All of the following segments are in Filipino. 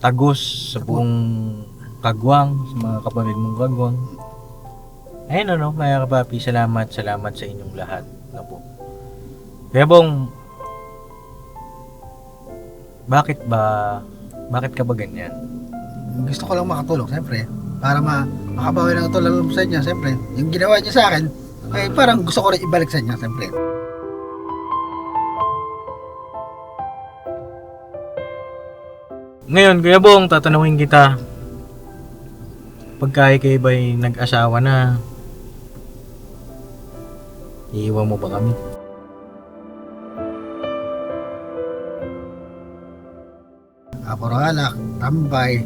tagos sa buong Kagwang, sa mga kapatid mong Kagwang. Ayun ano, mga kapapi, salamat sa inyong lahat na po. Kaya Bong, bakit ka ba ganyan? Gusto ko lang makatulong, siyempre. Para makabawi ng tulong sa inyo, siyempre. Yung ginawa niyo sa akin, ay parang gusto ko rin ibalik sa inyo, siyempre. Ngayon, Kuya Bong, tatanungin kita. Pagka kayo ba'y nag-asawa na, iiwan mo ba kami? Puro anak, tambay,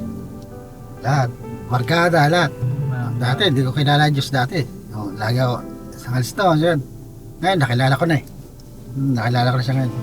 lahat. Markada, lahat. Dati, hindi ko kilala ang Diyos dati. No, lagi ako sa Kalistaw, yun. Ngayon, nakilala ko na eh. Nakilala ko na siya ngayon.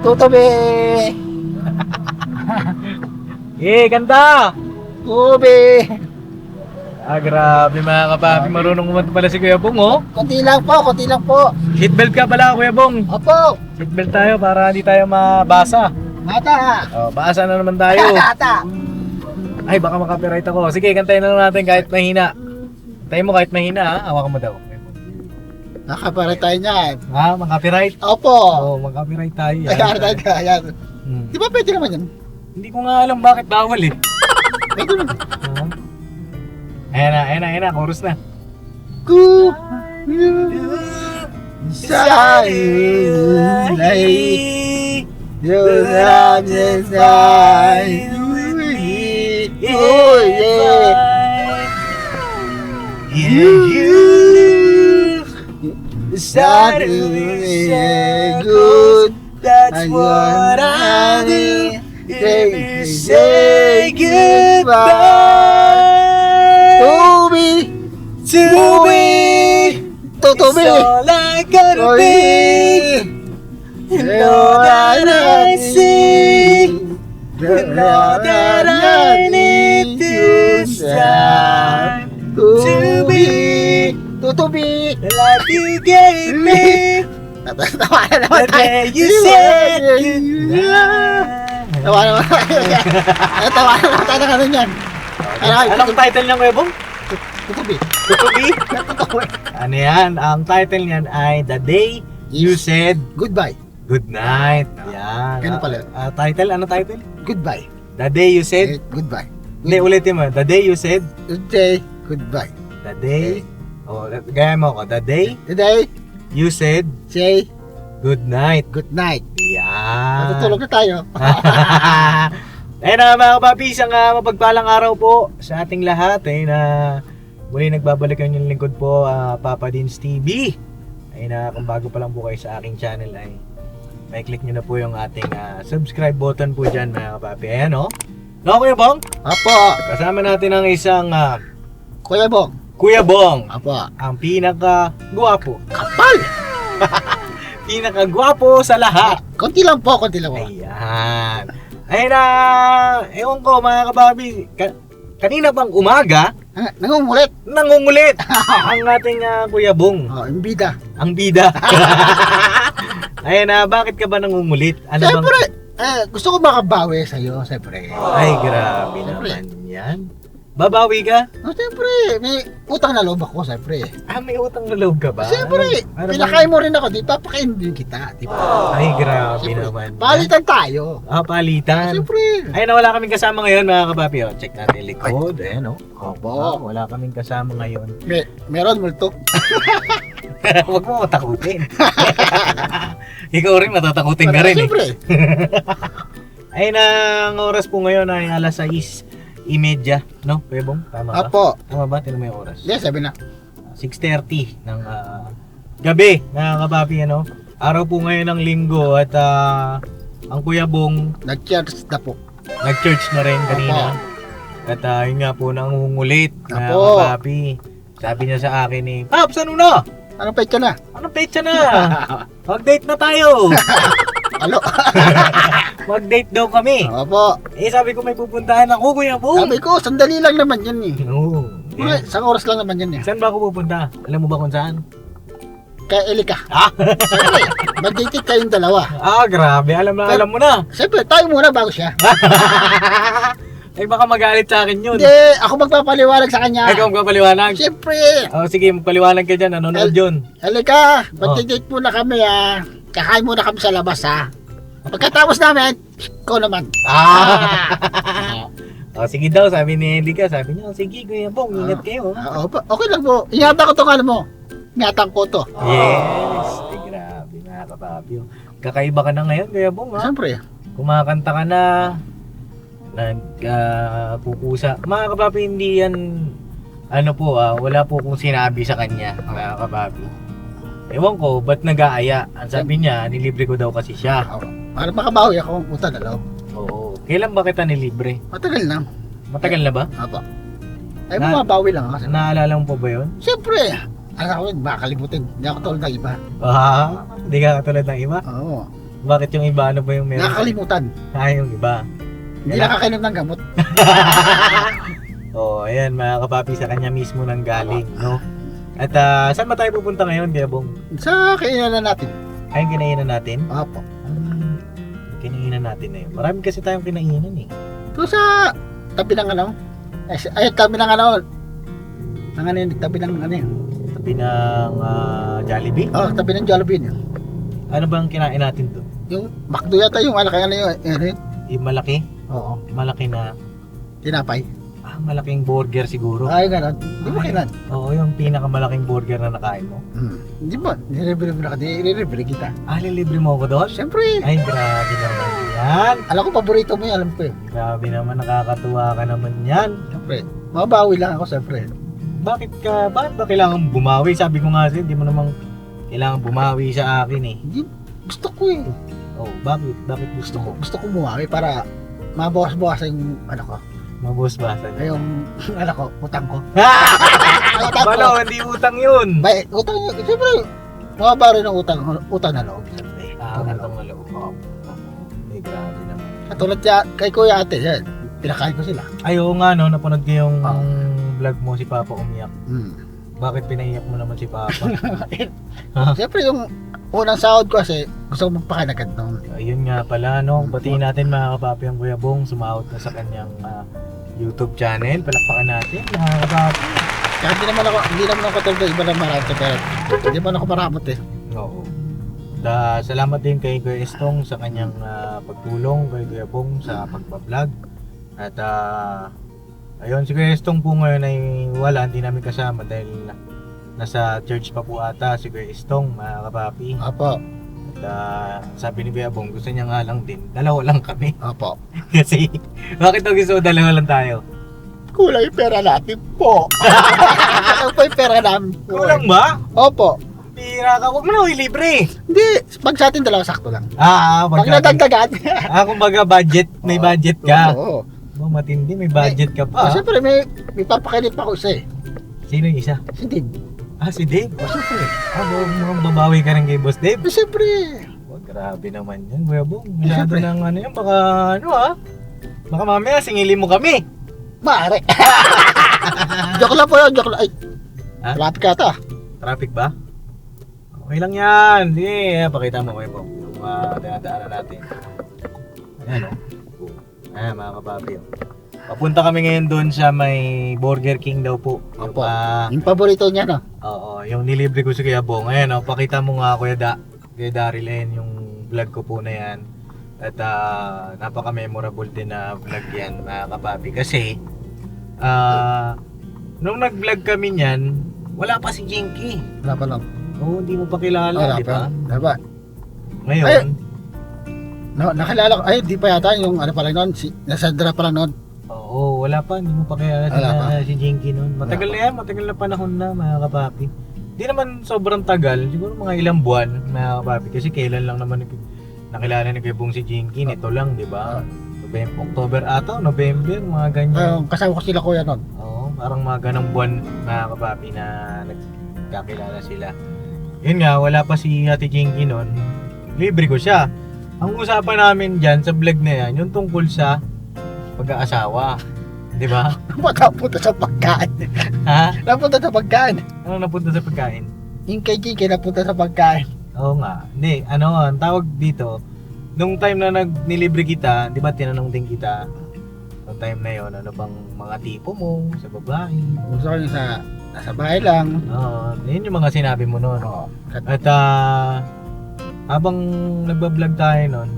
Tutobe! Ganda! Ube! Grabe mga kapapi, marunong kumanta pala si Kuya Bong, oh. Kunti lang po. Seatbelt ka pala, Kuya Bong. Opo! Seatbelt tayo para hindi tayo mabasa. Mata! Basa na naman tayo. Mata! Ay, baka makapiright ako. Sige, kantayin na lang natin kahit mahina. Kantayin mo kahit mahina, ha? Hawakan mo daw. Nakapara tayo niyan. Makapiright? Opo! Makapiright tayo. Ayan, ayan. Di ba pwede naman yan? Hindi ko nga alam bakit bawal eh. Pwede naman. Ayan na, chorus na. Ku Sayulay Yunamesay Oh yeah You Suddenly good That's what I do Say goodbye To be all I gotta be. You know that I see. You know that I need this time to be the life you gave me. Tawa na naman The day you said Tawa na naman tayo na kanan yan. Anong title niya, Kuya Bong? Tutubi. Tutubi? Ano yan? Ang title niyan ay The Day You Said Goodbye. Good Night. Yan. Ganun pala. Title? Ano title? Goodbye. The Day You Said? Goodbye. Hindi, ulitin mo. The Day You Said? Today, goodbye. The Day. Gaya mo ko. The Day Today, You Said say Good Night. good night. Yan. Matutulog na tayo. Ayun na mga kapapi, isang mapagpalang araw po sa ating lahat. Ayun na muli nagbabalik ang inyong lingkod po, Papa Dins TV. Ayun na, kung bago pa lang po kayo sa aking channel ay may click nyo na po yung ating subscribe button po dyan mga kapapi. Ayan o. No, Kuya Bong? Apo, Kasama natin ang isang Kuya Bong. Kuya Bong. Apo. Ang pinaka-guwapo. Kapal! Pinaka-guwapo sa lahat. Konti lang po. Ayan. Ayun na, ewan ko mga kababi, kanina bang umaga, Nangungulit. nangungulit ang ating Kuya Bong, Yung bida. ang bida. Ayun na, bakit ka ba nangungulit? Ano Siyempre, gusto ko makabawi sa'yo, siyempre. Ay, grabe naman yan. Babawi ka? Siyempre, may utang na loob ako, siyempre. May utang na loob ka ba? Siyempre, Ano pinakain mo rin ako, di papakain din kita, di ba? Ay, grabe Siyempre, naman. palitan tayo. Palitan. Siyempre. Ayun na, wala kaming kasama ngayon mga kapapi. Check natin yung likod. Ayan o. Opo. Wala kaming kasama ngayon. Meron multo. Huwag mo matakutin. Ikaw rin matatakutin ka rin eh. Siyempre. Ayun na, ang oras po ngayon ay alas 6:30, no? Kuya Bong, tama ba? Apo. Tama ba? Tinan mo yung oras. Yes, sabi na. 6:30 ng gabi, mga kapapi, ano? Araw po ngayon ng linggo at ang Kuya Bong Nag-church na po. nag-church na rin kanina. At yun nga po, nangungulit, mga Apo. kapapi. Sabi niya sa akin eh, Paps, ano na? Anong petsa na? Anong petsa na? Mag-date na tayo. Alo? Mag-date daw kami. Opo. Eh sabi ko may pupuntahan ako, Kuya Bong. Sabi ko, sandali lang naman yan eh. Oo. Mga isang oras lang naman yan eh. Saan ba ako pupunta? Alam mo ba kung saan? Kay Elika. Ah, Siyempre, mag-date kayong dalawa. grabe. Alam mo na. Siyempre, tayo muna bago siya. Eh baka magalit sa akin yun. Hindi, ako magpapaliwanag sa kanya. Ikaw magpapaliwanag. Siyempre, Sige, magpaliwanag ka dyan. Nanonood yun. Elika, mag-date muna kami ah. Kakain muna kami sa labas ah. Pagkatapos namin, ikaw naman. Sige daw, sabi ni Elika. Sabi niya, sige Kuya Bong, ingat kayo. Opo, okay lang po. Ingatan ko to ano mo. Ingatan ko to. Yes. Ay, grabe. Nakakapapyo. Kakaiba ka na ngayon, Kuya Bong, ha? Siyempre. Kumakanta ka na. Nagpupusa. Mga kapapi, hindi yan, wala po kong sinabi sa kanya, mga kapapi. Ewan ko, ba't nag-aaya? Ang sabi niya, nilibre ko daw kasi siya. Para makabawi ako ng utang na loob. Oo. Kailan ba kita nilibre? Matagal na. Matagal na ba? Opo. Ay, mababawi lang ako. Naalala mo pa ba yun? Siyempre. Alam ko yun, makakalimutin. Hindi ako tulad ng iba. Hindi ka katulad ng iba? Oo. Bakit yung iba, ano ba yung meron? Nakakalimutan. Yung iba. Hindi nakakainom ng gamot. Ayan, mga kapapi, sa kanya mismo nang galing, no? At saan ba tayo pupunta ngayon, Kuya Bong? Sa kainan natin. Ayun, kinainan natin? Opo. Kinainan natin na yun. Marami kasi tayong kinainan eh. Ito sa tabi ng ano. Ay, tabi ng ano. Ng ano yun, tabi ng ano yun. Tabi ng Jollibee? Tabi ng Jollibee yun. Ano bang kinain natin doon? Yung McDo yata yung malaki ano yun. Yung malaki? Oo. Malaki na, Tinapay. malaking burger siguro. Ay, gano'n. Hindi mo kailan. Oo, yung pinakamalaking burger na nakain mo. Hindi ba? Nire-review na ka. Nire-review kita. Lilibre mo ako doon? Siyempre. Ay, grabe naman yan. Alam ko, paborito mo yan. Alam ko eh. Grabe naman, nakakatuwa ka naman yan. Siyempre. Mabawi lang ako, siyempre. Bakit ba kailangan bumawi? Sabi ko nga sa'yo, hindi mo namang kailangan bumawi sa akin eh. Hindi. Gusto ko eh. Bakit? Bakit gusto mo? Gusto ko bumawi para mabawas-bawas yung ano ko. Mabusbasan. Yung ano ko, utang ko. Balo, hindi utang yun. Bay, utang yun. Siyempre, mababawi ng utang na loob. Siyempre. Utang na loob. Ay, grabe naman. Katulad kay Kuya Ate, yan. Pinakain ko sila. Oo nga, no, napanood ko yung vlog mo si Papa umiyak. Bakit pinaiyak mo naman si Papa? Siyempre, yung unang sahod ko kasi gusto ko magpakanagad noon. Ayun nga pala, no. Batiin natin mga kapapi ang Kuya Bong. Sumahod na sa kanyang YouTube channel. Palakpakan natin mga kapapi. Kaya hindi naman ako tulad iba na marami pero hindi man ako maramot eh. Oo. Salamat din kay Kuya Estong sa kanyang pagtulong kay Kuya Bong sa pagbablog. At ayun, si Kuya Estong po ngayon ay wala, hindi namin kasama dahil nasa church pa po ata si Kuya Estong, mga kapapi. Opo. At sabi ni Kuya Bong, gusto niya nga lang din, dalawa lang kami. Opo. Kasi, bakit daw gusto dalawa lang tayo? Kulang yung pera natin po. Kulang po yung pera namin po. Kulang ba? Opo. Pira ka, huwag mo na libre. Hindi, pag sa atin dalawa sakto lang. Pag nadagdagan. Kumbaga budget, may budget ka. Oo. Matindi, may budget ka pa. Siyempre, may papakilit pa ko isa eh. Sino yung isa? Si Dave. Si Dave? Siyempre. Mukhang babawi ka rin kay Boss Dave? Siyempre. Grabe naman yan, Kuya Bong. Masyado ng ano yan, baka baka mamaya singilin mo kami. Maaari. Joke lang po yun, joke lang. Ay, traffic ka ata. Traffic ba? Okay lang yan. Sige, pakita mo, Kuya Bong. Yung dinadaanan natin. Ayan o. Mga kapapi. Papunta kami ngayon doon sa may Burger King daw po. Opo. Yung paborito niya, no? Oo, yung nilibre ko si Kuya Bong. Ayan o, pakita mo nga Kuya Daryl, yung vlog ko po na yan. At napaka-memorable din na vlog yan, mga kapapi. Kasi, nung nag-vlog kami niyan, wala pa si Jinky. Wala pa lang. Oo, hindi mo pa kilala, di ba? Wala pa. Ngayon, nakilala ko. Ay, di pa yata yung ano pa lang noon. Nasandra pa lang noon. oo, wala pa. Hindi mo pa kilala si Jinky noon. Matagal na yan, matagal na panahon na, mga kapapi. Di naman sobrang tagal, siguro mga ilang buwan, mga kapapi. Kasi kailan lang naman nakilala ni Kuya Bong si Jinky, nito lang, di ba? October ata, November, mga ganyan. Kasama ko sila kuya noon. Oo, parang mga ganong buwan, mga kapapi, na nagkakilala sila. yun nga, wala pa si Ate Jinky nun, libre ko siya. Ang usapan namin dyan sa vlog na yan, yung tungkol sa pag-aasawa. Di ba? Napunta sa pagkain. Ha? Napunta sa pagkain. Ano napunta sa pagkain? Yung kay Kiki napunta sa pagkain. Oo nga. Hindi, ang tawag dito, nung time na nilibre kita, di ba tinanong din kita, nung time na yon ano bang mga tipo mo sa babae? Gusto ko yung nasa bahay lang. Oo, yun yung mga sinabi mo noon. Oo. At habang nagbablog tayo noon,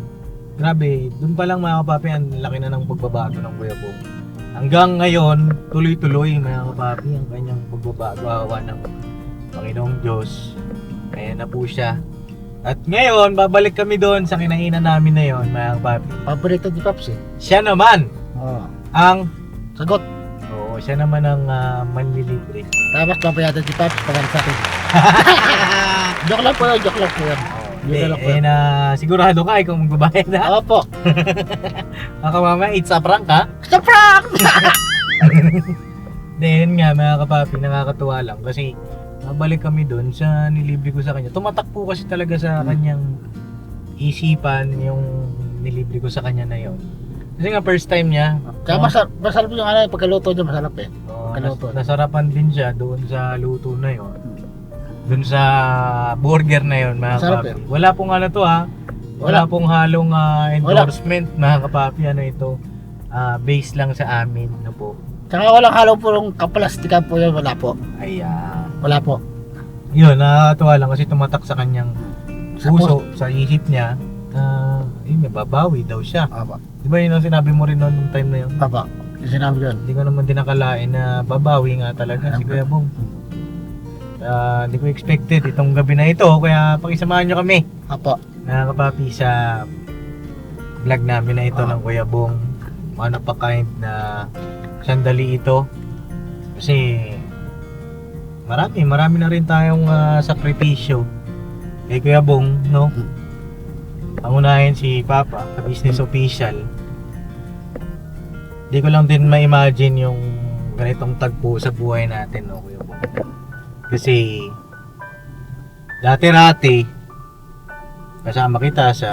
grabe, dun pa lang mga kapapi, ang laki na ng pagbabago ng Kuya Bong. Hanggang ngayon, tuloy-tuloy mga kapapi ang kanyang pagbabago, awa ng Panginoong Diyos. Ayan na po siya. At ngayon, babalik kami doon sa kinainan namin na yon, mga kapapi. Paborito ni Paps eh. Siya naman Oo. ang, Sagot. oo, siya naman ang manlilibre. Tapos papayadan si Paps pag sa akin. Joke lang po yun, joke lang po yun. Hindi, Yun na lang po. sigurado ka ikaw magbabayad ha? Opo. Baka mamaya, it's a prank ha? Sa prank! Then nga mga kapapi, nakakatuwa lang kasi nabalik kami doon sa nilibre ko sa kanya. Tumatak po kasi talaga sa kanyang isipan yung nilibre ko sa kanya na yon. Kasi nga first time niya. Kaya masarap yung ano, pagkaluto niya masarap eh. Kaluto. Nasarapan din siya doon sa luto na yon. Doon sa burger na yon mga Masarap kapapi. Wala pong ano to ha. Wala pong halong endorsement mga kapapi. Ano ito? Base lang sa amin na po. Tsaka walang halo po yung kapalastikan po yun, wala po. Ayan. Wala po. Yun, nakakatuwa lang kasi tumatak sa kanyang Sa puso, sa isip niya na yun, babawi daw siya. Opo. Di ba yun ang sinabi mo rin noon nung time na yun? Opo. Yung sinabi ko yun. Hindi ko naman dinakalain na babawi nga talaga si Kuya Bong. Hindi ko expected itong gabi na ito, kaya pakisamahan nyo kami. Opo. Mga kapapi sa vlog namin na ito ng Kuya Bong. Ano pa kind na sandali ito. Kasi marami na rin tayong sakripisyo kay Kuya Bong, no? Pangunahin si Papa sa business official. Di ko lang din ma-imagine yung ganitong tagpo sa buhay natin, no, Kuya Bong. Kasi dati-rati kasama kita sa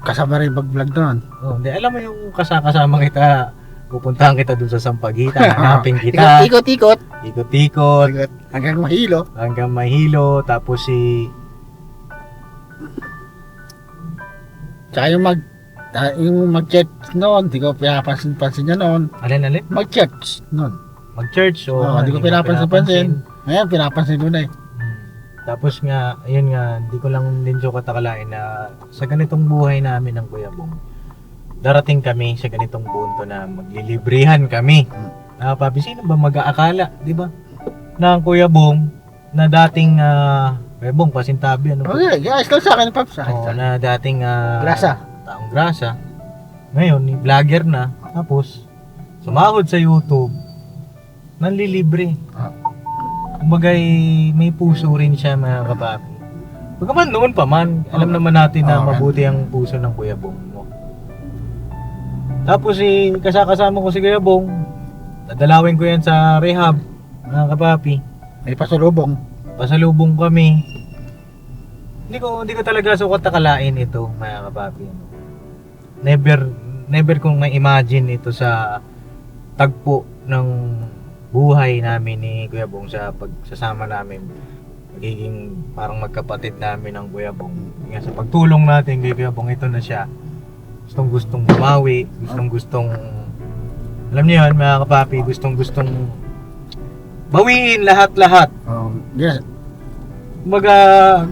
Kasama rin pag-vlog doon. hindi, alam mo yung kasama kita, pupuntahan kita dun sa Sampaguita, hanapin kita, Ikot-ikot. ikot-ikot, Hanggang mahilo. hanggang mahilo, tapos Tsaka yung mag-chat noon, di ko pinapansin-pansin niya noon. alin? Mag-chat noon. Mag-church, o Oo, di ko pinapansin-pansin. Ngayon, pinapansin ko na eh. Tapos nga, ayun nga, di ko lang din so katakalain na sa ganitong buhay namin ng Kuya Bong, darating kami sa ganitong punto na maglilibrihan kami. Papi, sino ba mag-aakala, di ba? Na ang Kuya Bong, na dating, Kuya Bong, pasintabi, ano po? Okay, guys, lang sa akin, Paps. Oo, na dating, Grasa. taong grasa. Ngayon, vlogger na. Tapos, sumahod sa YouTube, nanlilibre. Kumbagay, may puso rin siya mga kapapi. Pagkaman noon pa man, alam naman natin na mabuti ang puso ng Kuya Bong. No? Tapos kasama ko si Kuya Bong, dadalawin ko yan sa rehab, mga kapapi. May pasalubong. Pasalubong kami. Hindi ko talaga sukat akalain ito, mga kapapi. Never kong na-imagine ito sa tagpo ng buhay namin ni Kuya Bong sa pagsasama namin. Magiging parang magkapatid namin ng Kuya Bong. Nga sa pagtulong natin kay Kuya Bong, ito na siya. Gustong bumawi, gustong alam niyo yun mga kapapi, gustong bawiin lahat. Yes. Kumbaga,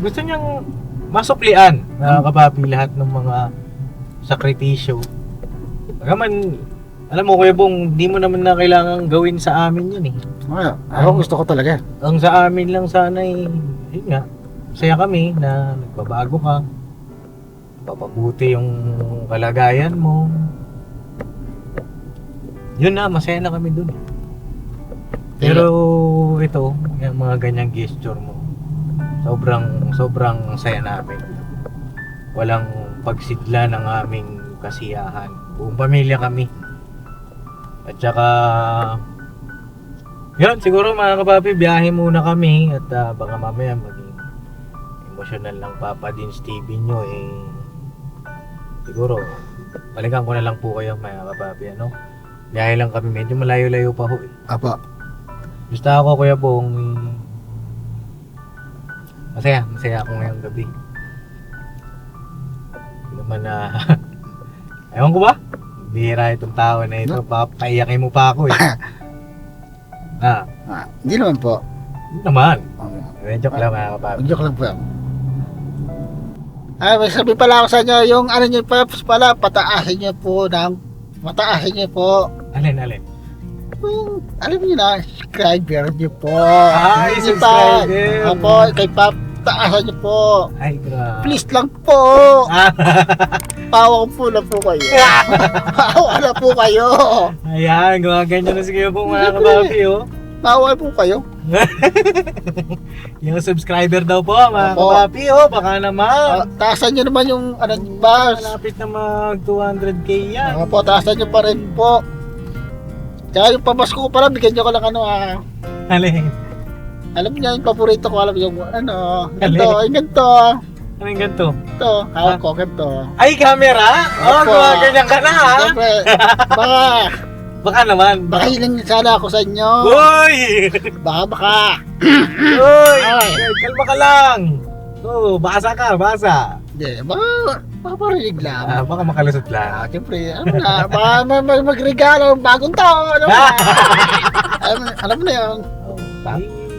gusto niyang masuklian mga kapapi lahat ng mga sakripisyo. Pagkaman, alam mo Kuya Bong, di mo naman na kailangan gawin sa amin yun eh. Ako gusto ko talaga. Ang sa amin lang sana yun nga, masaya kami na nagbabago ka, papabuti yung kalagayan mo. Yun na, masaya na kami dun. Pero ito, yung mga ganyang gesture mo, sobrang saya namin. Walang pagsidla ng aming kasiyahan. Buong pamilya kami. At saka yun, siguro mga kapapi, biyahe muna kami at baka mamaya maging emosyonal ng Papa Dins TV nyo siguro balikan ko na lang po kayo mga kapapi, ano? Biyahe lang kami, medyo malayo-layo pa ho eh. Apo. Gusto ako Kuya Bong, masaya ako ngayong gabi. Hindi naman na ewan ko ba? Bihira itong tao na ito, papaiyakin mo pa ako eh. Hindi naman po. Hindi naman. Joke lang mga kapapi. Joke lang po yan. Ay, may sabi pala ako sa inyo, yung ano nyo Paps pala, pataahin nyo po. Alin? Yung, alam niyo na, subscriber nyo po. Ay, Hindi subscriber. pa. Opo, kay Pap, taasan nyo po. Ay, grabe. Please lang po. Pawa po na po kayo. Pawa na po kayo. Ayan, gumaganyan na sige po mga kapapi, oh. Pawa po kayo. Yung subscriber daw po, mga Opo. kapapi, oh. Baka naman. Taasan nyo naman yung ano nyo ba? Malapit na mag 200k yan. Opo, taasan nyo pa rin po. Tsaka yung pamasko ko pala, bigyan nyo ko lang ano Alin? alam niyo yung paborito ko, alam niyo yung ano, Alin? ganito. Anong ganito? Ito, hawak ko, ganito. Ay, camera? Oh, Opo. gumaganyan ka na, ha? Siyempre, Baka naman. baka hiling sana ako sa inyo. Uy! Baka. Uy! Ay. Kalma ka lang. Oh, basa ka, basa. Hindi, baka parinig lang. Baka makalusot lang. Siyempre, ano na, baka magregalo, bagong taon. Alam mo na yun.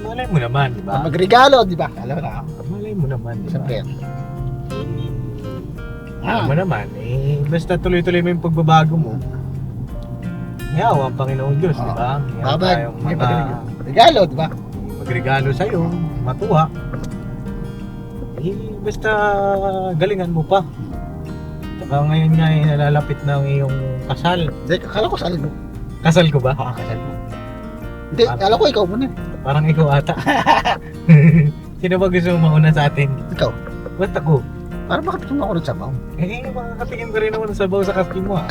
Malay mo naman, di ba? Magregalo, di ba? Alam mo na. Malay mo naman, di ba? Siyempre. Alam mo naman, basta tuloy-tuloy mo yung pagbabago mo. Yawa ang Panginoon Diyos, di ba? Yawa tayong May mga regalo, di ba? magregalo sa'yo, matuwa. Basta galingan mo pa. Tsaka ngayon nga nalalapit na ang iyong kasal. Hindi, akala ko sali mo. Kasal ko ba? Kasal mo. Hindi, akala ko ikaw muna. Parang ikaw ata. Sino ba gusto mo mauna sa atin? Ikaw. Ba't ako? Parang makatikim ako ng sabaw. Makakatikim ka rin naman ng sabaw sa kaskim mo,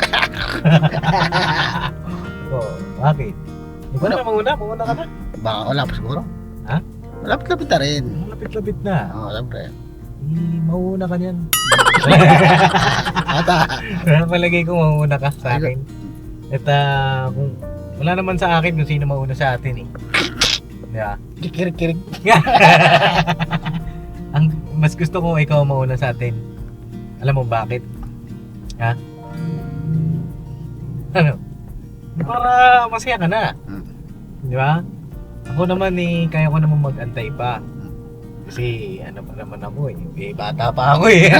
Oh, bakit? Ikaw na mauna ka na. Baka wala pa siguro. Ha? Malapit-lapit na rin. Lapit-lapit na. Oo, siyempre. Mauna ka niyan. Ata. Palagay ko mauna ka sa akin. At kung wala naman sa akin kung sino mauna sa atin eh. Diba? Kikirig-kirig. Ang mas gusto ko ikaw mauna sa atin. Alam mo bakit? Ha? Ano? Para masaya ka na. Di ba? Ako naman kaya ko naman mag-antay pa. Kasi ano pa naman ako bata pa ako eh.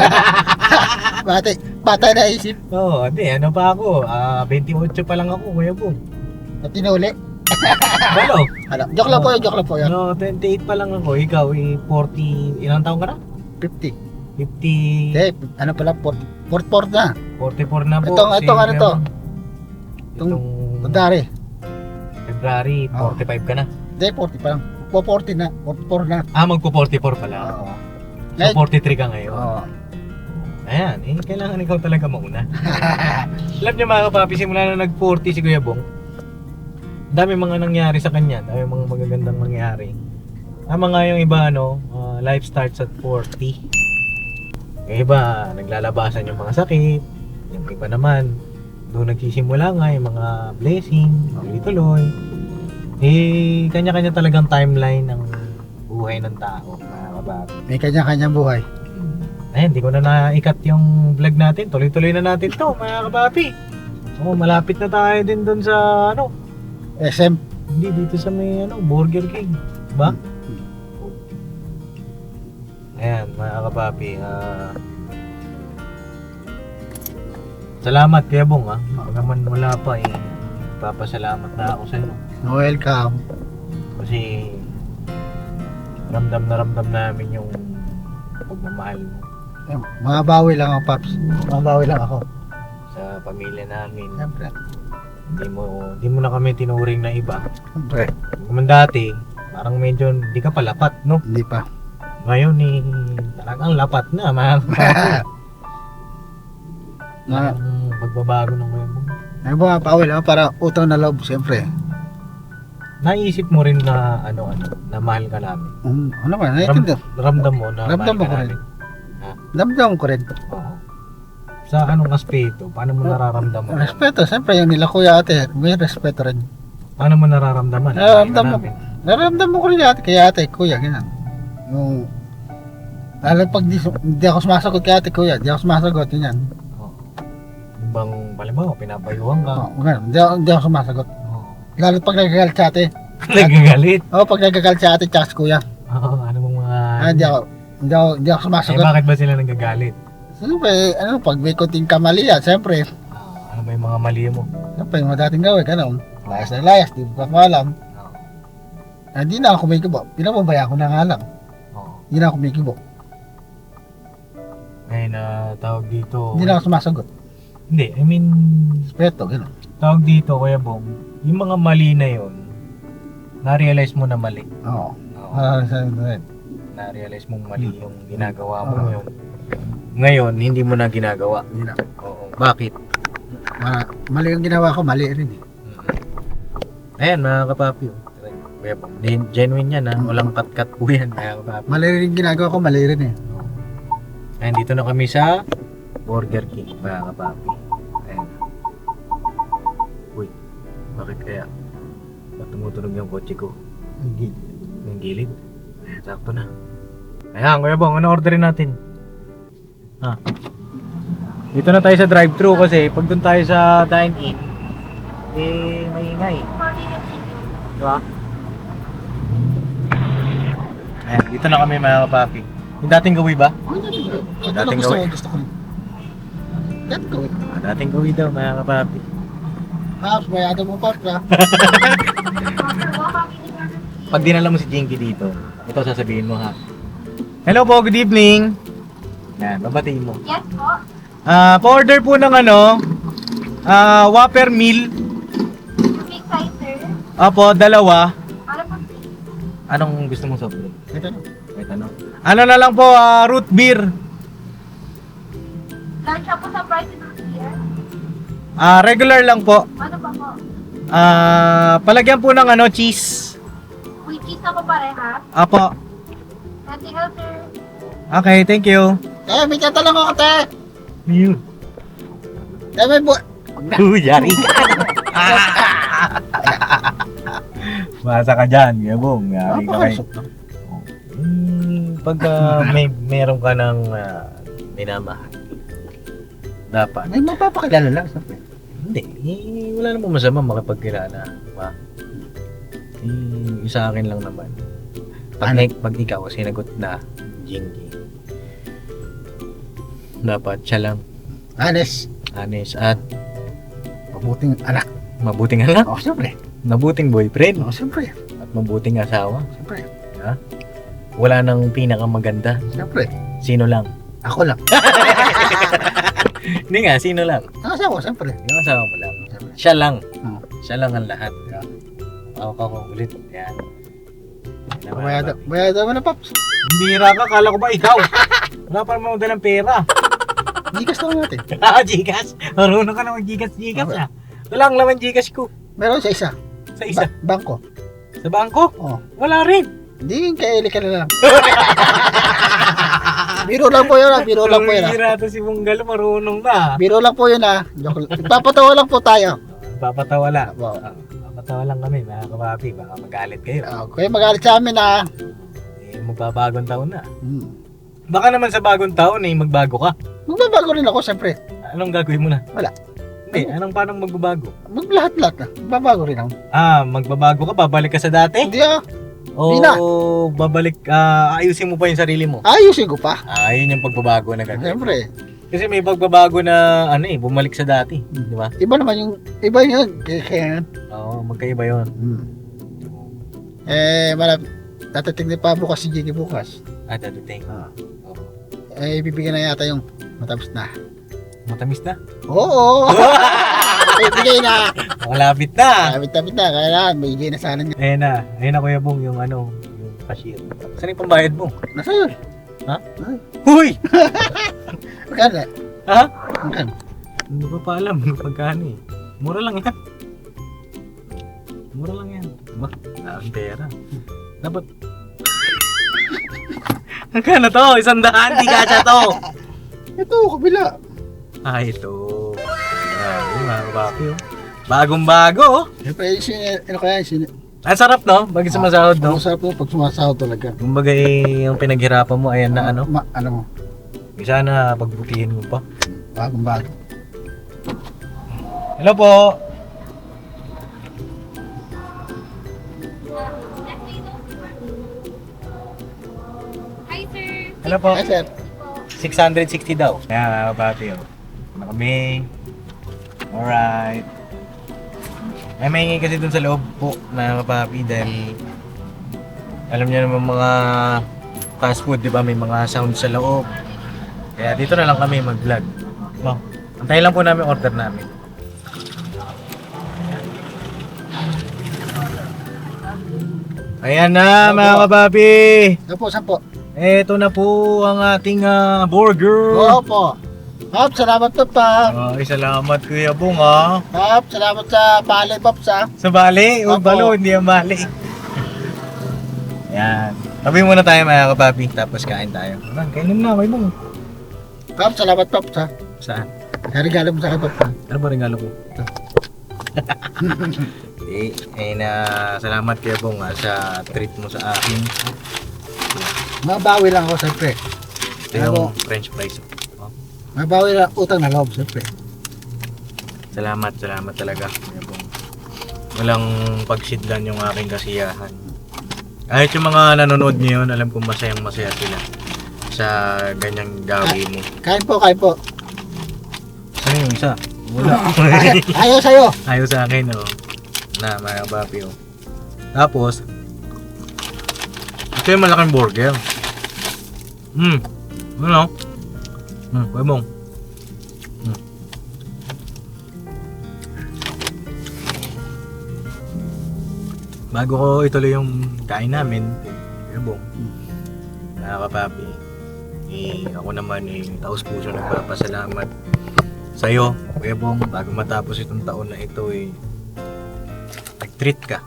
Bata na isip. Oo, ano pa ako? 28 pa lang ako, Kuya Bong. At tinuli. Balo? Ano? Joke lang po yan. No, 28 pa lang ako. Ikaw 40, ilang taon ka na? 50. 50, Hindi, ano pala, 44 na. 44 na po. Itong ano to? Itong Madari. February, 45 ka na. Hindi, 40 pa lang. 40 na. 44 na. Magpo-44 pala. Oo. So 43 ka ngayon. Oo. Ayan, kailangan ikaw talaga mauna. Alam niyo mga kapapi, simula na nag-40 si Kuya Bong, dami mga nangyari sa kanya, dami mga magagandang nangyari. Tama nga yung iba, life starts at 40. Yung iba, naglalabasan yung mga sakit. Yung iba naman, doon nagsisimula nga yung mga blessing, tuloy-tuloy. Kanya-kanya talagang timeline ng buhay ng tao, mga kababi. May kanya-kanyang buhay. Ayan, di ko na naikat yung vlog natin. Tuloy-tuloy na natin to, mga kababi. So, malapit na tayo din doon sa, SM. hindi dito sa may, Burger King. Diba? Ayan, mga kapapi. Salamat, Kuya Bong, ha. Pag naman wala pa, papasalamat na ako sa'yo. Welcome. Kasi, ramdam na ramdam namin yung pagmamahal mo Mga bawi lang ako, Paps. Mga bawi lang ako. sa pamilya namin. Siyempre. Hindi mo na kami tinuring na iba. Siyempre. Kung dati, parang medyo hindi ka palapat, no? Hindi pa. Ngayon, talagang lapat na, mga pagbabago ng ngayon mo. May mga bawi lang para utang na loob, siyempre. naisip mo rin na na mahal ka namin? Ano ba? Naiintindihan. Ramdam mo na Ramdam mahal ko ka rin. namin? Damdam ko rin. Oo. Sa anong aspeto? Paano mo nararamdaman? Respeto, siyempre yung nila kuya ate, may respeto rin. Paano mo nararamdaman? Nararamdaman Mahal ka mo. namin? Nararamdaman ko rin ate, kay ate, kuya, ganyan. Yung, lalo pag di ako sumasagot kay ate, kuya, di ako sumasagot, ganyan. Oo. Yung bang, balimbawa, pinapayuhan ka? Oo, ganyan, di ako sumasagot. Oo. Lalo pag nagagalit sa ate. Nagagalit? Pag nagagalit sa ate, tsaka sa kuya. Oo, ano mong mga... Di ako Eh, sumasagot. bakit ba sila nagagalit? Siyempre, pag may kunting kamalian, siyempre, Ano ba yung mga mali mo? siyempre, yung mga dating gawin, ganun. Layas na layas, di ko pa alam. Oo. Hindi na ako kumikibo. Pinapabaya ko na nga lang. Oo. Hindi na ako kumikibo. Ngayon, tawag dito... Hindi na ako sumasagot. Hindi, I mean... Respeto, ganun. Tawag dito, Kuya Bong, yung mga mali na yon, na-realize mo na mali. Oo. Oo. Rin. Na-realize mong mali yung ginagawa mo ngayon. Ngayon, hindi mo na ginagawa. Hindi na. Oo. Bakit? Mali yung ginawa ko, mali rin eh. Ayan, mga kapapi. Kuya Bong, genuine yan ha. Walang cut-cut po yan, mga kapapi. Mali rin yung ginagawa ko, mali rin eh. Ayan, dito na kami sa Burger King, mga kapapi. Ayan. Uy, bakit kaya? Ba't tumutunog yung kotse ko? Yung gilid? Ayan, sakto na. Ayan, Kuya Bong, ano orderin natin? Dito na tayo sa drive-thru kasi pag doon tayo sa dine-in, eh, maingay. Diba? Ayan, dito na kami mga kapapi. Yung dating gawi ba? Dating gawin. Gusto ko rin. Dating gawin. Dating gawi daw mga kapapi. Pops, bayado mo Pops ha. Pag dinala mo si Jinky dito, ito sasabihin mo ha. Hello po, good evening. Yan, babatiin mo. Yes po. Pa-order po ng Whopper meal. Big size, sir. Apo, dalawa. Ano po? Anong gusto mong soft drink? Ito na. Wait, ano? Ano na lang po, root beer. Large siya po sa price and here. Regular lang po. Ano ba po? Palagyan po ng cheese. With cheese na po pareha. Apo. Nothing else, sir. Okay, thank you. May tatanong ako te. Yun. May Yari ka. Masa ka dyan, Gabong. Yari ka kayo. Pagka meron ka ng minamahal, dapat. May mapapakilala lang. Siyempre. Hindi, wala namang masama makipagkilala. Diba? Sa akin lang naman. Pag ikaw sinagot na Jinky, dapat siya lang Honest. at Mabuting anak. mabuting anak, Siyempre. mabuting boyfriend, Siyempre. at mabuting asawa. Siyempre. Wala nang pinakamaganda. Siyempre. Sino lang? Ako lang. Hindi nga, sino lang? Ang asawa, siyempre. Yung asawa mo lang. Siyempre. Siya lang. Oo. Siya lang ang lahat. Ako ulit. Yan. Bayado mo na Pops. Bira ka, kala ko ba ikaw? Wala pa naman dalang pera. Gigas na natin. Gcash? Marunong ka naman Gcash ah. Wala ang laman Gcash ko. Meron sa isa. Sa isa. Bangko. Sa bangko? Oo. Wala rin. Hindi, kaili ka na lang. Biro lang po yun biro lang po yun Bira to si Bunggalo, marunong na. Biro lang po yun Joke lang. Ipapatawa lang po tayo. Papatawa lang. Wow. Papatawa lang kami mga kapapi. Baka magalit kayo. Kuya magalit sa amin Magbabagong taon na. Hmm. Baka naman sa bagong taon magbago ka. Magbabago rin ako siyempre. Anong gagawin mo na? Wala. Hindi, paano magbabago? Maglahat-lahat na. Magbabago rin ako. Magbabago ka, babalik ka sa dati? Hindi O Hindi na. babalik, ayusin mo pa yung sarili mo? Ayusin ko pa. Yun yung pagbabago na gagawin. Siyempre. Kasi may pagbabago na, bumalik sa dati. Di ba? Iba naman yung, iba yun. Kaya, Oo, magkaiba yun. tatating pa bukas si Jiggy bukas. Dadating. Oo. Bibigyan na yata yung matapos na. Matamis na? Oo! Ibigay na! Malapit na! Tapit na, kaya may na sana niya. Ayun na Kuya Bong, yung cashier. Saan yung pambayad mo? Nasa yun? Huy! Magkano? Ha? Magkano? Hindi ko pa alam pagkano eh. Mura lang yan. Mura lang yan. Ang pera. Dapat... Magkano to? 100, di kasya to! Ito, kabila. Ito. Grabe, mga kapapi, oh. Bagong-bago, oh. Siyempre, ano kaya, Ang sarap, no? Pag sumasahod, no? Ang sarap po pag sumasahod talaga. Kumbaga, yung pinaghirapan mo, ayan na, ano? Ano mo, Sana pagbutihin mo pa. bagong-bago. Hello po! Hi, sir. Hello po! Ay, sir. 660 daw. Kaya, mga kapapi, oh. Ano kami? Alright. Ay, maingay kasi dun sa loob po, mga kapapi, dahil alam niyo naman mga fast food, di ba? May mga sound sa loob. Kaya dito na lang kami mag-vlog. No? Antayin lang po namin order namin. Ayan na, mga kapapi! Saan po? Eto na po ang ating burger. Opo. Pop, salamat po, Pop. Ay, salamat Kuya Bong, ha. Pop, salamat sa palay, Pop, sa. Sa bali? O Opo. balo, hindi ang bali. Yan. Tabi muna tayo mga kapapi, tapos kain tayo. Kainin na, may Bong. Pop, salamat, Pop, sa. Saan? Kaya regalo mo sa akin, Pop. Ano ba regalo ko? Salamat Kuya Bong sa treat mo sa akin. Mabawi lang ako, siyempre. Ito yung french fries. Oh. Mabawi lang utang na loob, siyempre. Salamat talaga Kuya Bong. Walang pagsidlan yung aking kasiyahan. Kahit yung mga nanonood niyo yun, alam kong masayang masaya sila sa ganyang gawi mo. Kain po, kain po. Saan yung isa? Wala. Ayaw sa'yo. Ayaw sa akin, oh. Na, mga kapapi, oh. Tapos, ito yung malaking burger. Ano? Kuya Bong. Bago ko ituloy yung kain namin, Kuya Bong, mga kapapi, ako naman taos puso nagpapasalamat sa iyo, Kuya Bong, bago matapos itong taon na ito nag-treat ka.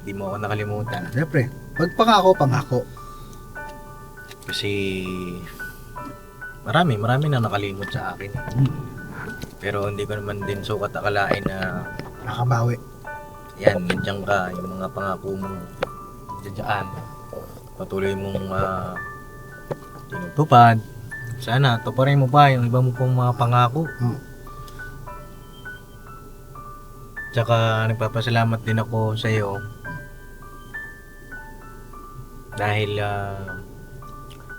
Hindi mo ako nakalimutan. Siyempre, pag pangako. Kasi marami na nakalimot sa akin. Pero hindi ko naman din sukat akalain na Nakabawi. yan, nandiyan ka, yung mga pangako mo diyan. Patuloy mong tinutupad. Sana tuparin mo pa yung iba mo pong mga pangako. Tsaka nagpapasalamat din ako sa iyo dahil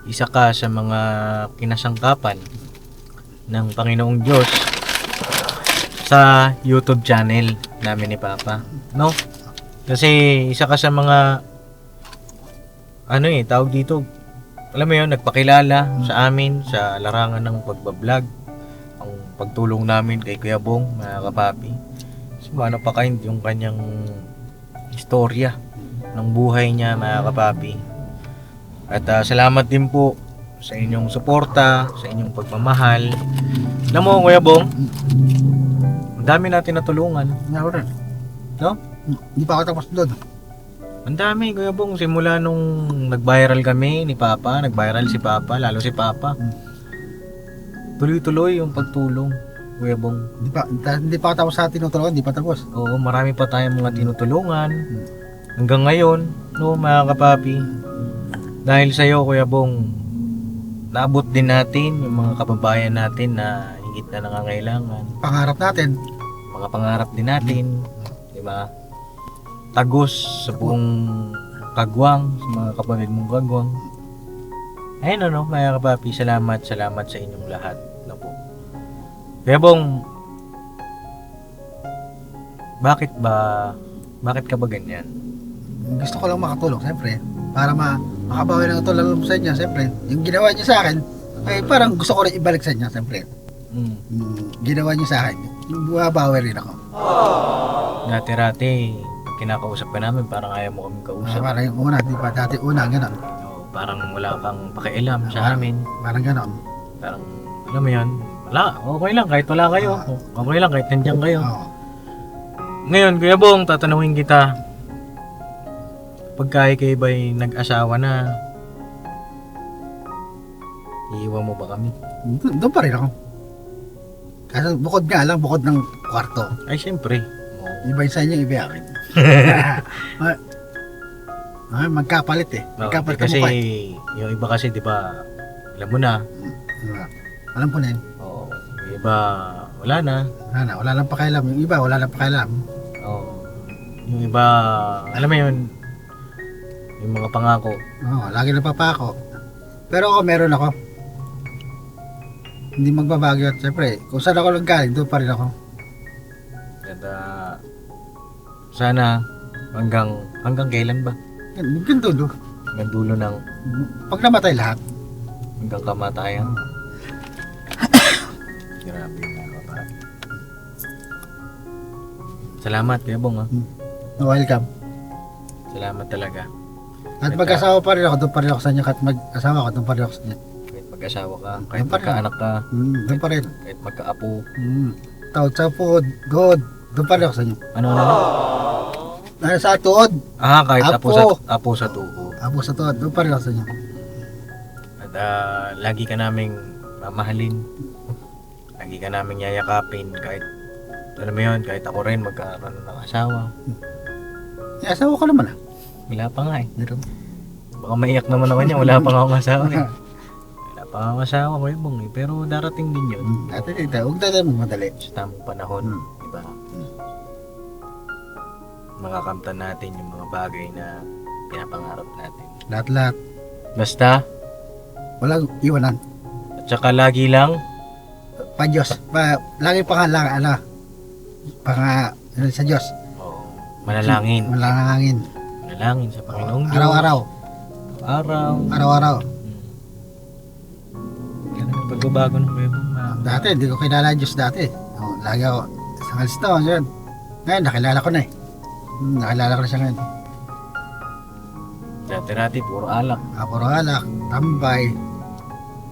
isa ka sa mga kinasangkapan ng Panginoong Diyos sa YouTube channel namin ni Papa, no? Kasi isa ka sa mga tawag dito, alam mo yun, nagpakilala sa amin sa larangan ng pagbablog, ang pagtulong namin kay Kuya Bong, mga kapapi. So, napaka-kind yung kanyang istorya ng buhay niya, mga kapapi. At salamat din po sa inyong suporta, sa inyong pagmamahal. Alam mo, Kuya Bong, ang dami natin natulungan. No? Hindi pa ako tapos doon. Ang dami, Kuya Bong, simula nung nag-viral kami ni Papa, nag-viral si Papa, lalo si Papa. Tuloy-tuloy yung pagtulong, Kuya Bong. Hindi pa ako tapos sa tinutulungan, hindi pa tapos. Oo, marami pa tayong mga tinutulungan. Hanggang ngayon, no, mga kapapi. Dahil sa iyo, Kuya Bong, naabot din natin yung mga kababayan natin na higit na nangangailangan. Pangarap natin. Mga pangarap din natin, di ba? Tagos sa buong Kagwang, sa mga kapatid mong Kagwang. Ayun, mga kapapi, salamat sa inyong lahat. No po. Kaya Bong, bakit ka ba ganyan? Gusto ko lang makatulong, siyempre. Para makabawi ng tulong sa inyo, siyempre. Yung ginawa niyo sa akin, ay parang gusto ko rin ibalik sa inyo, siyempre. Ginawa niyo sa akin, bumabawi rin ako. Dati-rati, pag kinakausap ka namin, parang ayaw mo kami kausap. Parang yung una, di ba? Dati una, gano'n. Parang wala kang pakialam sa amin. Parang gano'n. Parang, alam mo yun, wala, okay lang kahit wala kayo. Okay lang kahit nandiyan kayo. Oo. Ngayon, Kuya Bong, tatanungin kita, pagka kayo ba'y nag-asawa na, iiwan mo ba kami? Doon pa rin ako. Kasi bukod nga lang, bukod ng kwarto. Ay, syempre. Iba yung sa inyo, iba yung akin. Magkapalit eh. Magkapalit kasi, ka mukha eh. yung iba kasi, di ba, alam mo na, Diba? Alam ko na yun. oo, yung iba, wala na. Wala lang pakialam. Yung iba, wala lang pakialam. Oo. Yung iba, alam mo yun, yung mga pangako. Oo, lagi napapako. Pero ako, meron ako. Hindi magbabago at siyempre, kung saan ako lang galing, doon pa rin ako. At sana hanggang kailan ba? Hanggang dulo. Hanggang dulo ng Pag namatay lahat. hanggang kamatayan. Grabe mga kapatid. Salamat Kuya Bong, ha? Welcome. Salamat talaga. At mag-asawa pa rin ako, doon pa rin ako sa inyo. At mag-asawa ako, doon pa rin ako sa inyo. Kahit mag-asawa ka, kahit Doon pa rin. magkaanak ka, Doon pa rin. kahit magkaapo. Tawad sa puod, good. Doon pa rin ako sa inyo. Ano? Sa tuod. Kahit Apo. apo sa tuho. Apo sa tuod, doon pa rin ako sa inyo. At lagi ka naming mamahalin. Lagi ka naming yayakapin kahit alam mo yun, kahit ako rin magkaroon ng asawa. Asawa ko naman ah. Wala pa nga eh. Meron. Baka maiyak naman ako niya, wala pa nga akong asawa eh. Wala pa nga akong asawa ko yung bong eh. Pero darating din yun. Ate tita, huwag na tayo magmadali. Sa tamang panahon, diba? Makakamtan natin yung mga bagay na pinapangarap natin. Lahat-lahat. Basta, Walang iwanan. at saka lagi lang, Pa Diyos. Lagi pangalang, sa Diyos. manalangin. Manalangin. Manalangin sa Panginoong Diyos. Araw-araw. Araw. Araw-araw. Ganun ang pagbabago ng Kuya Bong. Dati, hindi ko kilala ang Diyos dati. Lagi ako sa Kalisto. Yun. Ngayon, nakilala ko na eh. Nakilala ko na siya ngayon. Dati-dati, puro alak. Puro alak, tambay,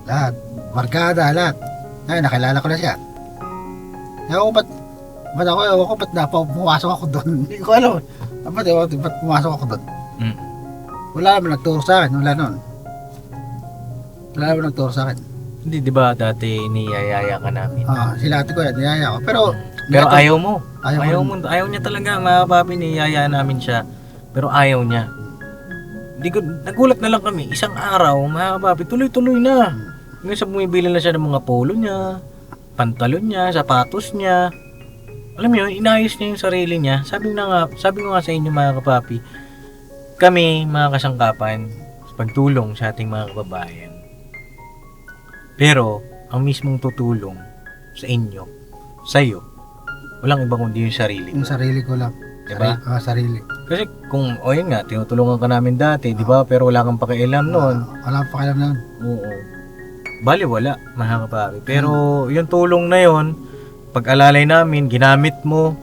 lahat. Markada, lahat. Ngayon, nakilala ko na siya. Ewan ko ba't pumasok ako doon. Hindi ko alam. Ba't pumasok ako doon. Wala naman nagturo sa akin. Wala nun. Wala naman nagturo sa akin. Hindi, di ba dati niyayaya ka namin? Sila ate ko yan, niyaya ko. Pero Ayaw mo. Ayaw Ayaw niya talaga, mga papi, niyaya namin siya. Pero ayaw niya. Nagulat na lang kami. Isang araw, mga papi, tuloy-tuloy na. Ngayon sa bumibili na siya ng mga polo niya, pantalon niya, sapatos niya. Alam mo yun, inayos niya yung sarili niya. Sabi ko nga sa inyo mga kapapi, kami, mga kasangkapan, pagtulong sa ating mga kababayan. Pero, ang mismong tutulong sa inyo, sa iyo, walang iba kundi yung sarili yung ko. sarili ko lang. Diba? Sarili. Kasi kung, yun nga, tinutulungan ka namin dati, di ba? Pero wala kang pakialam noon. Wala pa pakialam nun. Oo. Bali, wala, mga kapapi. Pero, yung tulong na yon, pag-alalay namin, ginamit mo,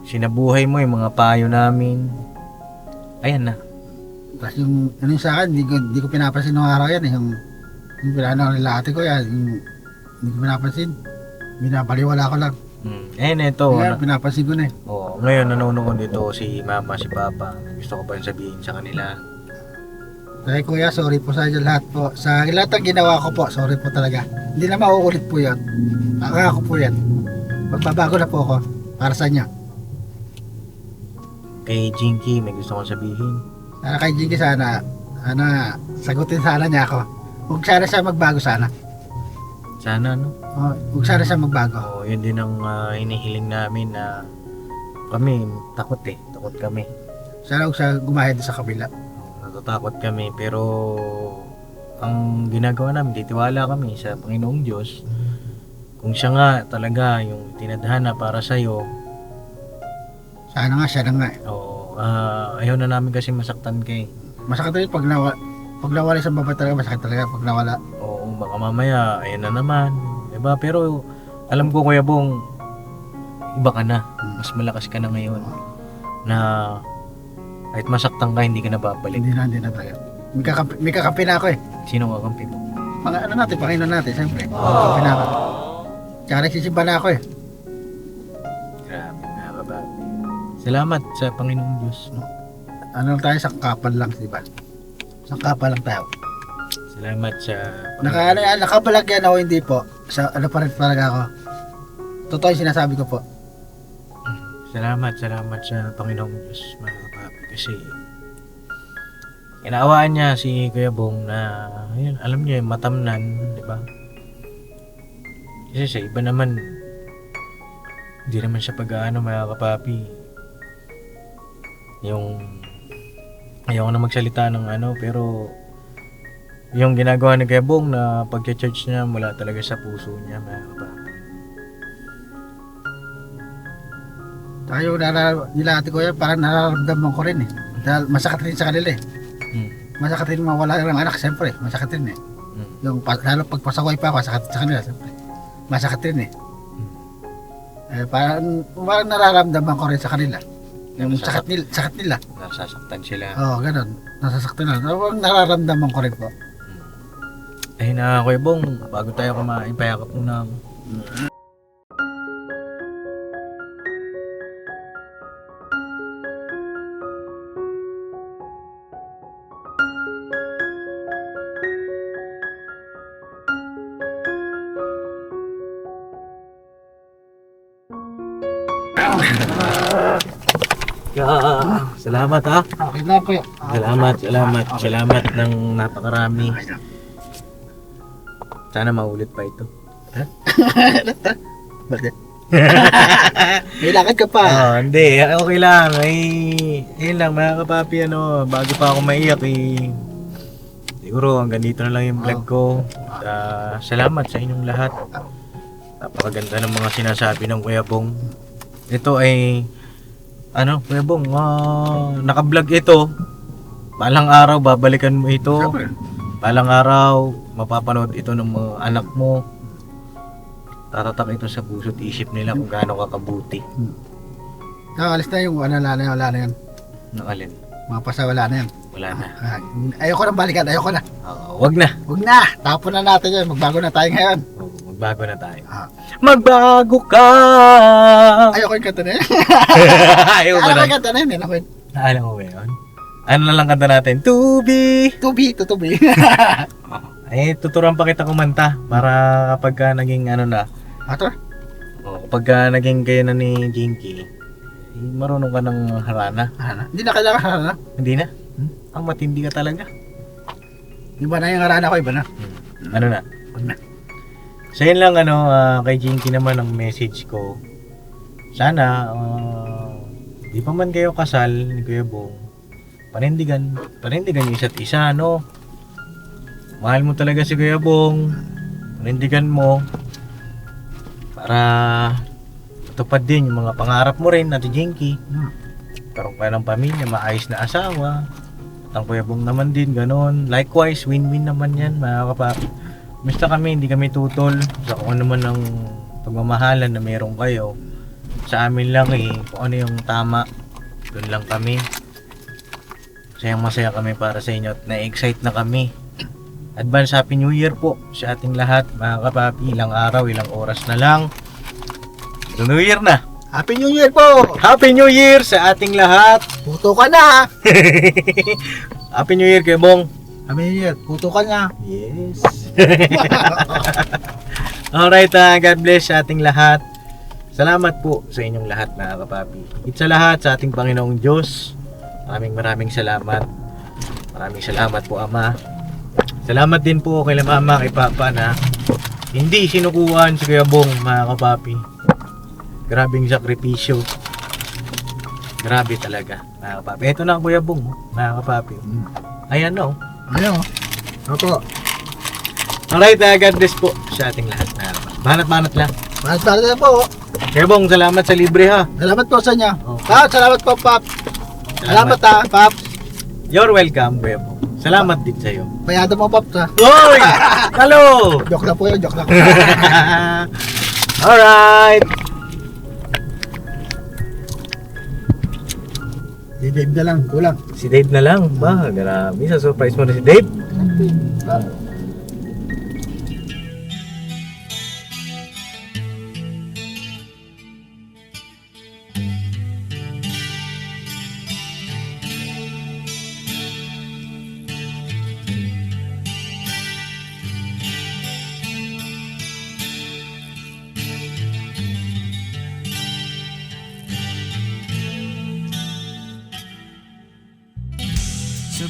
sinabuhay mo yung mga payo namin. Ayan na. Tapos yung sa akin, hindi ko pinapansin nung araw yan eh. Yung pinano nila ate ko yan, hindi ko pinapansin. Binabaliwala ko lang. Ayan, ito. Kaya pinapansin ko na eh. Ngayon, nanonood dito si mama, si papa. Gusto ko pa yung sabihin sa kanila. Kaya kuya, sorry po sa inyo lahat po. Sa lahat ng ginawa ko po, sorry po talaga. Hindi na mauulit po yun. Ako po yan. Magbabago na po ako para sa inyo. Kay Jinky, may gusto kong sabihin. Sana kay Jiggy sana sagutin sana niya ako. Huwag sana siya magbago sana. Sana, no? Huwag sana siya magbago. Yun din ang hinihiling namin na kami, takot kami. Sana huwag siya gumahid sa kabila. Natatakot kami, pero ang ginagawa namin, titiwala kami sa Panginoong Diyos. Kung siya nga talaga yung tinadhana para sa'yo, Sana nga siya na nga eh. ayaw na namin kasi masaktan kay. Masakit rin pag nawala isang babae talaga, masakit talaga pag nawala. Baka mamaya, ayan na naman. Diba? Pero alam ko Kuya Bong, iba ka na. Mas malakas ka na ngayon. Na kahit masaktan ka, hindi ka na babalik. Hindi na talaga. May kakampi na ako eh. Sino kakampi mo? Panginoon natin, siyempre. Kakampi na ako. Tsaka nagsisimba na ako eh. Grabe, nakakababa. Salamat sa Panginoong Diyos. ano lang tayo, sangkapan lang, di ba? Sangkapan lang tayo. Salamat sa... Nakabalag yan ako, hindi po. Sa, ano pa rin talaga ako. Totoo yung sinasabi ko po. Salamat sa Panginoong Diyos, mga kapapi. Kasi inaawaan niya si Kuya Bong na, yun, alam niyo, matamnan, di ba? Kasi sa iba naman, hindi naman siya pag-aano, mga kapapi. Ayaw na magsalita ng ano, pero yung ginagawa ni Kuya Bong na pag-church niya mula talaga sa puso niya, mga kapapi. Tayo nila ate ko yan, parang nararamdaman ko rin eh. Dahil masakit rin sa kanila eh. Masakit rin mawala ng anak, siyempre. Masakit rin eh. Yung, lalo pag pasaway pa ako, masakit sa kanila, siyempre. Masakit rin eh. Parang nararamdaman ko rin sa kanila. Yung sakit nila. Nasasaktan sila. Oo, ganun. Nasasaktan nila. Nararamdaman ko rin po. Ay na, Kuya Bong, bago tayo kumain, payakap muna ako. Salamat ha. Okay lang po yun. Salamat ng napakarami. Sana maulit pa ito. Bakit? May lakad ka pa. Hindi, okay lang. Ayun lang mga kapapi, bago pa ako maiyak siguro hanggang dito na lang yung vlog ko. Salamat sa inyong lahat. Napakaganda ng mga sinasabi ng Kuya Bong. Ito ay Kuya Bong, naka-vlog ito. Balang araw babalikan mo ito. Balang araw mapapanood ito ng mga anak mo. Tatatak ito sa puso't isip nila kung gaano kakabuti. Alis na yung wala na yan. Ng alin? Mga pasa wala na yan. Wala na. Ayoko na balikan, ayoko na. Wag na. Huwag na, tapon na natin yan. Magbago na tayo ngayon. Magbago na tayo. Magbago ka! Ayoko yung kanta na yan. Ayaw ba Ayoko na? yung kanta na yan. Alam mo ba yun? Ano na lang kanta natin? Tubi! Tutubi. Tuturuan pa kita kumanta para kapag naging na. Ato? Kapag naging kayo na ni Jinky, marunong ka ng harana. Hindi na kailangan harana. Hindi na? Ang matindi ka talaga. Iba na yung harana ko, iba na. Ano na? Huwag na. So yun lang kay Jinky naman ang message ko. Sana di pa man kayo kasal ni Kuya Bong, panindigan yung isa't isa, no? Mahal mo talaga si Kuya Bong, panindigan mo para matupad din yung mga pangarap mo rin, Ate Jinky. Karoon ka ng pamilya, maayos na asawa. At ang Kuya Bong naman din, ganon. Likewise, win-win naman yan, mga kapapi. Basta kami, hindi kami tutol sa kung ano man ang pagmamahalan na meron kayo. Sa amin lang kung ano yung tama, doon lang kami. Masaya kami para sa inyo at na-excite na kami. Advance Happy New Year po sa ating lahat, mga kapapi. Ilang araw, ilang oras na lang. New Year na. Happy New Year po! Happy New Year sa ating lahat. Puto ka na! Happy New Year, Kuya Bong. Happy New Year, puto ka na! Yes. Alright, God bless sa ating lahat. Salamat po sa inyong lahat, mga kapapi. Higit sa lahat sa ating Panginoong Diyos. Maraming salamat. Maraming salamat po, Ama. Salamat din po kay Mama, kay Papa na hindi sinukuhan si Kuya Bong, mga kapapi. Grabing sakripisyo. Grabe talaga, mga kapapi. Ito na ang Kuya Bong, mga kapapi. Ayan na, Ano? Opo. Alright, God bless po sa ating lahat, mga kapapi. Banat-banat lang. Malas na po. Kuya Bong, salamat sa libre ha. Salamat po sa inyo. Okay. Salamat po, Pap. Salamat Pap. You're welcome, Kuya Bong. Salamat din sa'yo. Payado mo, Pap. Hoy! Hello! Joke lang po yun, joke lang. Alright! Si Dave na lang, kulang. Si Dave na lang. Ba, grabe. Sa surprise mo na si Dave.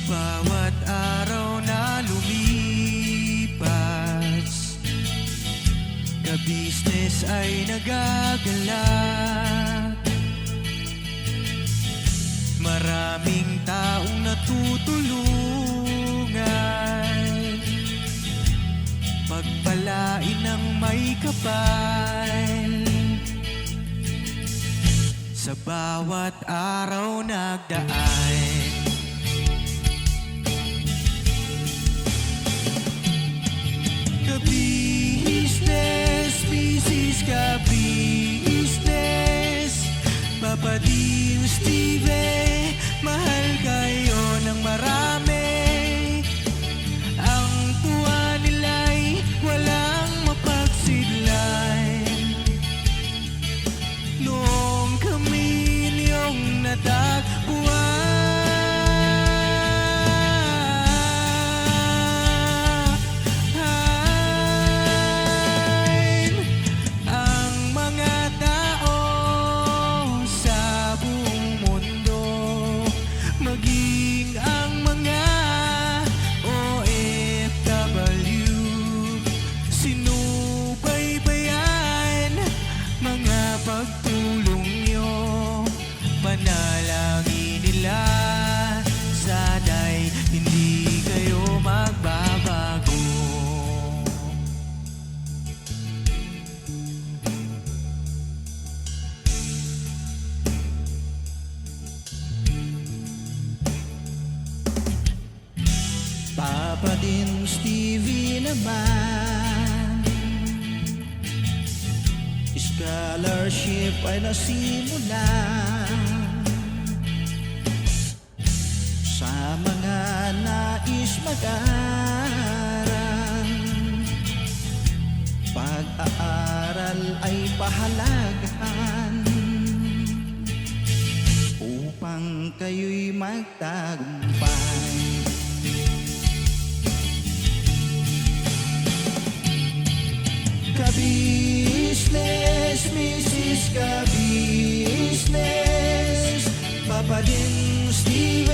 bawat araw na lumipas, ka-business ay nagagalak. Maraming taong natutulungan, pagpalain ng may kapal. Sa bawat araw nagdaan, ka-business, business ka-business, Papa Dins TV, mahal kayo ng marami. Ang tuwa nila'y walang mapagsidlan. Noong kami niyong natagpuan, ang mga tao sa buong mundo, maging ang mga OFW, sinubaybayan mga pagtulong nyo, panalangin nila, sana'y hindi kayo magbabago. Papa Dins TV naman, scholarship ay nasimulan sa mga nais mag-aral. Pag-aaral ay pahalagahan upang kayo'y magtagumpay. Ka-business, Mrs. Ka-business, Papa Dins TV,